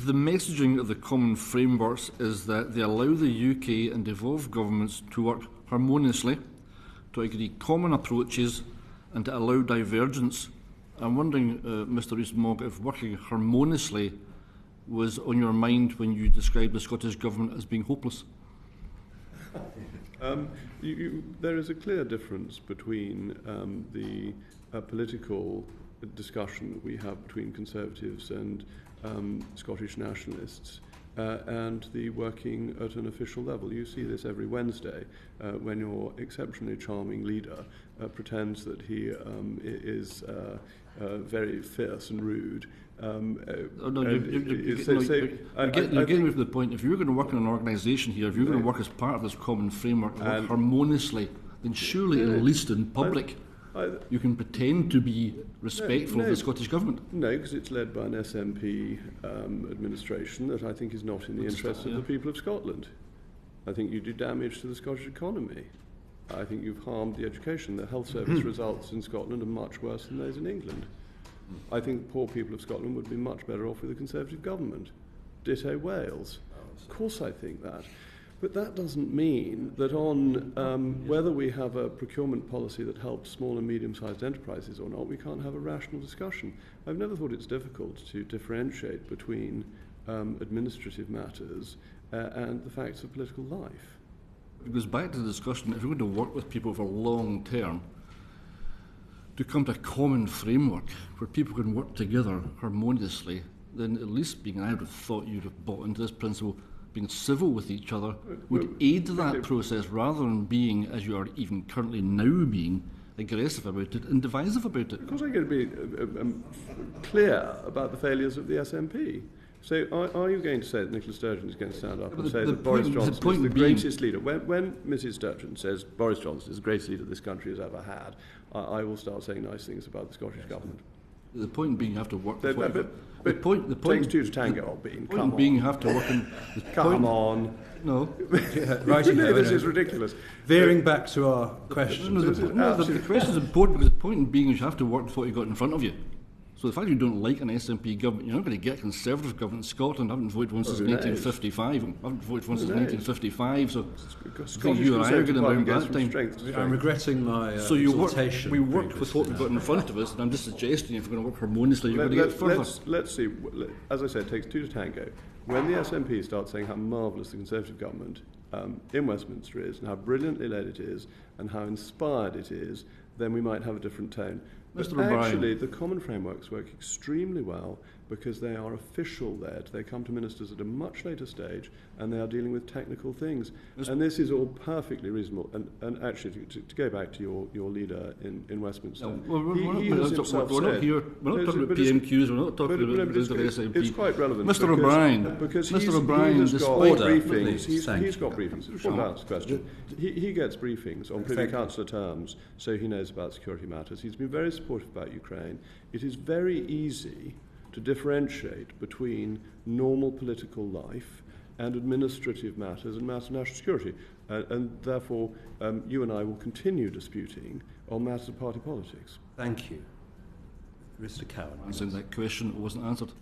The messaging of the common frameworks is that they allow the UK and devolved governments to work harmoniously, to agree common approaches and to allow divergence. I'm wondering, Mr Rees-Mogg, if working harmoniously was on your mind when you described the Scottish Government as being hopeless. There is a clear difference between the political discussion that we have between Conservatives and Scottish nationalists and the working at an official level. You see this every Wednesday when your exceptionally charming leader pretends that he is very fierce and rude. You're getting with the point. If you're going to work in an organisation here, if you're going to work as part of this common framework and work harmoniously, then surely at least in public you can pretend to be respectful of the Scottish Government. No, because it's led by an SNP administration that I think is not in the interests of the people of Scotland. I think you do damage to the Scottish economy. I think you've harmed the education. The health service results in Scotland are much worse than those in England. I think the poor people of Scotland would be much better off with a Conservative government. Ditto Wales. Of course I think that. But that doesn't mean that on whether we have a procurement policy that helps small and medium-sized enterprises or not, we can't have a rational discussion. I've never thought it's difficult to differentiate between administrative matters and the facts of political life. It goes back to the discussion, if we're going to work with people for long term, to come to a common framework where people can work together harmoniously, then at least I would have thought you'd have bought into this principle, being civil with each other would aid that process rather than being, as you are even currently now being, aggressive about it and divisive about it. Of course I'm going to be clear about the failures of the SNP. So are you going to say that Nicola Sturgeon is going to stand up and say that Boris Johnson is the greatest leader? When Mrs Sturgeon says Boris Johnson is the greatest leader this country has ever had, I will start saying nice things about the Scottish Government. The point being you have to work with the point takes two to tango, Bean. The point being you have to work in... Come on. No. This is ridiculous. Veering back to our question. The question is important because the point being is you have to work with what you've got in front of you. So the fact you don't like an SNP government, you're not going to get a Conservative government in Scotland. I haven't voted once since 1955. I haven't voted once since 1955. So I think you and I are going to around that time. I'm regretting my so we work with what we've got in front of us, and I'm just suggesting if we're going to work harmoniously, you're going to get further. Let's see. As I said, it takes two to tango. When the SNP starts saying how marvellous the Conservative government in Westminster is, and how brilliantly led it is, and how inspired it is, then we might have a different tone. But actually, the common frameworks work extremely well because they are official-led. They come to ministers at a much later stage, and they are dealing with technical things. And this is all perfectly reasonable. And actually, to go back to your leader in Westminster, he has himself we're not here. We're not talking about PMQs. We're not talking about the SNP. It's quite relevant. Mr. O'Brien, because Mr. O'Brien, he's got briefings. He's got briefings. It's one last question. He gets briefings on Privy Councillor terms, so he knows about security matters. He's been very supportive about Ukraine. It is very easy to differentiate between normal political life and administrative matters and matters of national security. And therefore, you and I will continue disputing on matters of party politics. Thank you. Mr. Cowan. Answering that question wasn't answered.